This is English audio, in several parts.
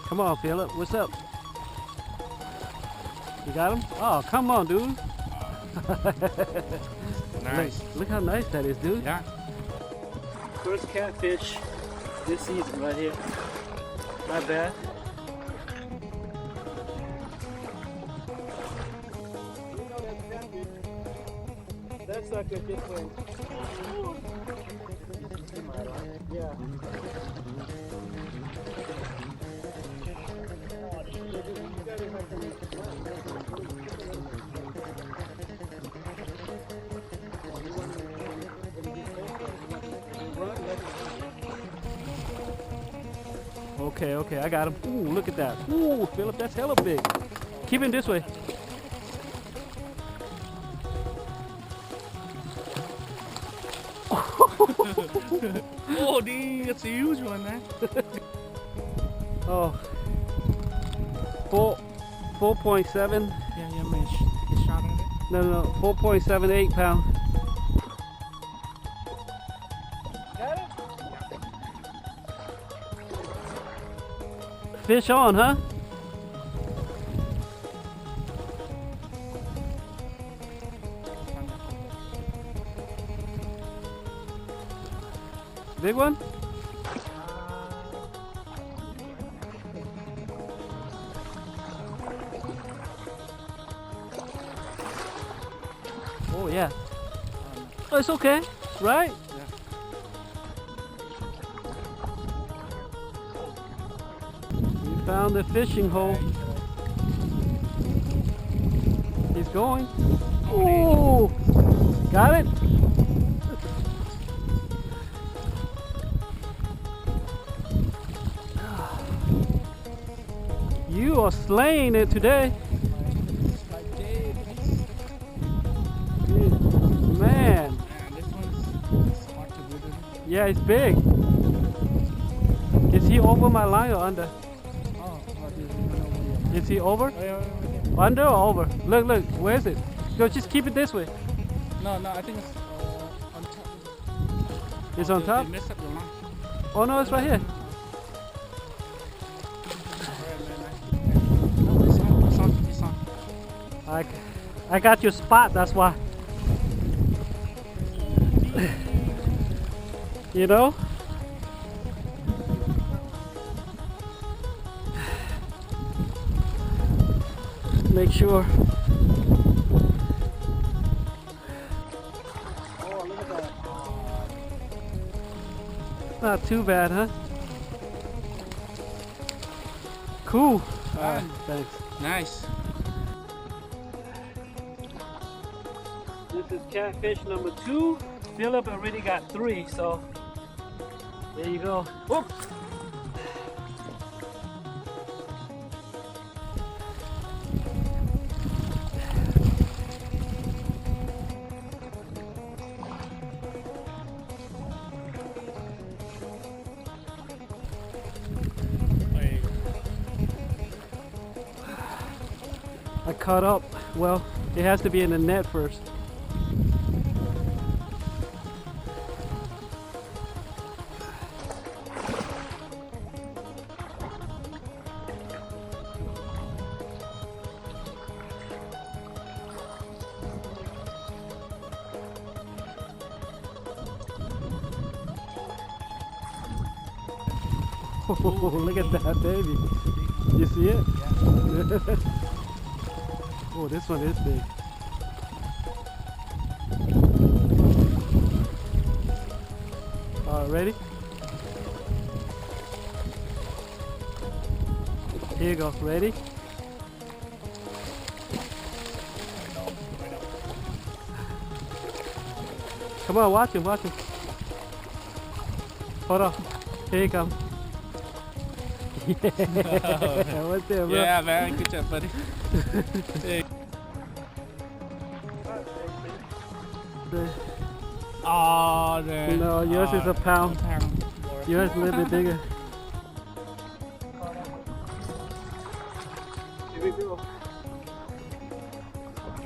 Come on, Philip. What's up? You got him? Oh, come on, dude. Nice. Look how nice that is, dude. Yeah. First catfish this season right here. Not bad. That sucker just went. Yeah. Okay, I got him. Ooh, look at that. Ooh, Philip, that's hella big. Keep him this way. Oh, dang, that's a huge one, man. Oh, 4.7. Yeah, man. Take a shot at it. No, 4.78 pound. Got it? Fish on, huh? Big one? Oh yeah. Oh, it's okay, right? Yeah. You found the fishing hole. He's going. Oh, got it? You are slaying it today. Man. Man, this one's smart to do. Yeah, it's big. Is he over my line or under? Oh, this one over here. Is he over? Oh, yeah. Under or over? Look, where is it? Go, just keep it this way. No, I think it's on top. It's on top? You messed up your line. Oh no, it's right here. It's on. I got your spot, that's why. You know? Make sure. Oh, look at that. Not too bad, huh? Cool. Thanks. Nice. This is catfish number 2. Philip already got 3, so there you go. Whoop. I caught up. Well, it has to be in the net first. Oh, look at that, baby. You see it? Yeah. Oh, this one is big. Ready? Here you go. Ready? Come on, watch him, watch him. Hold on. Here you come. Yeah, what's there, bro? Yeah, man. Good job, buddy. Hey. Oh, man. No, yours is a pound. Pound. Yours is a little bit bigger. Here we go.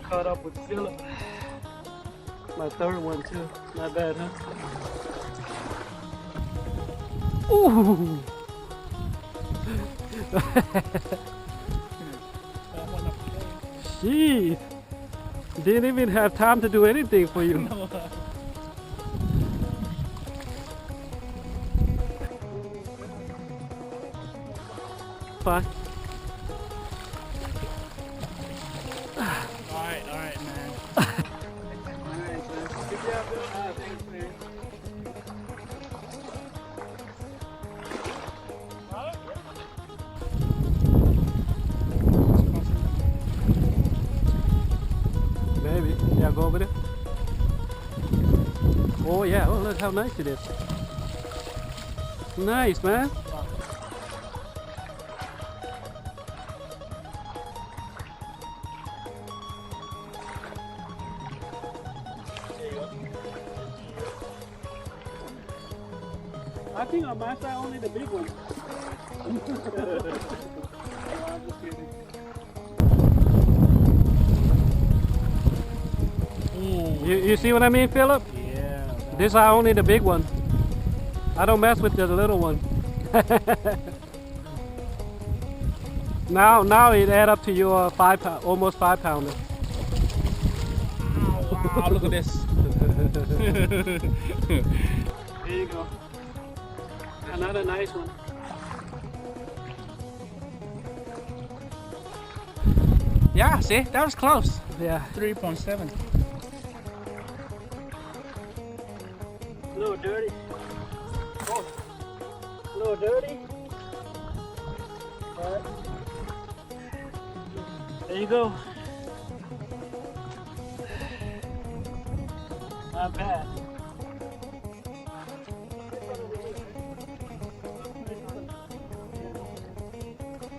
Caught up with Philip. My third one too. Not bad, huh? Ooh! Jeez. Didn't even have time to do anything for you. Fine. Alright, man. Maybe. Yeah, go over there. Oh yeah, oh look how nice it is. Nice, man. I think on my side only the big one. You see what I mean, Philip? Yeah. These are only the big one. I don't mess with the little one. now it add up to your almost 5 pounder. Wow, look at this. There you go. Another nice one. Yeah, see, that was close. Yeah. 3.7. A little dirty. Oh, a little dirty. All right. There you go. Not bad.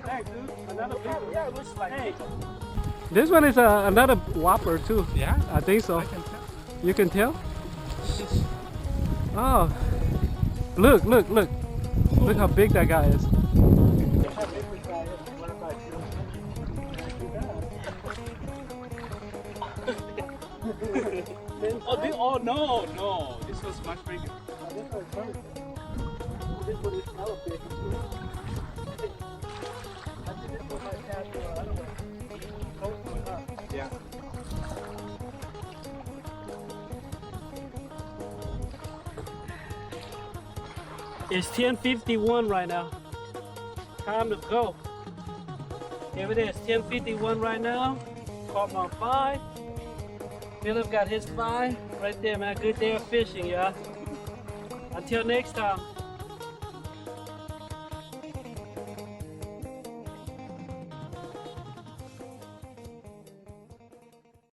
Thanks, dude. Another big one. Yeah, it looks like. Hey. This one is another whopper too. Yeah, I think so. I can tell. You can tell? Oh. Look. Look how big that guy is. Oh, no. This was much bigger. This one is hella big. I think this one might have I don't know. Yeah. It's 10:51 right now. Time to go. Here it is, 10:51 right now. Caught my 5. Philip got his 5 right there, man. Good day of fishing, y'all. Until next time.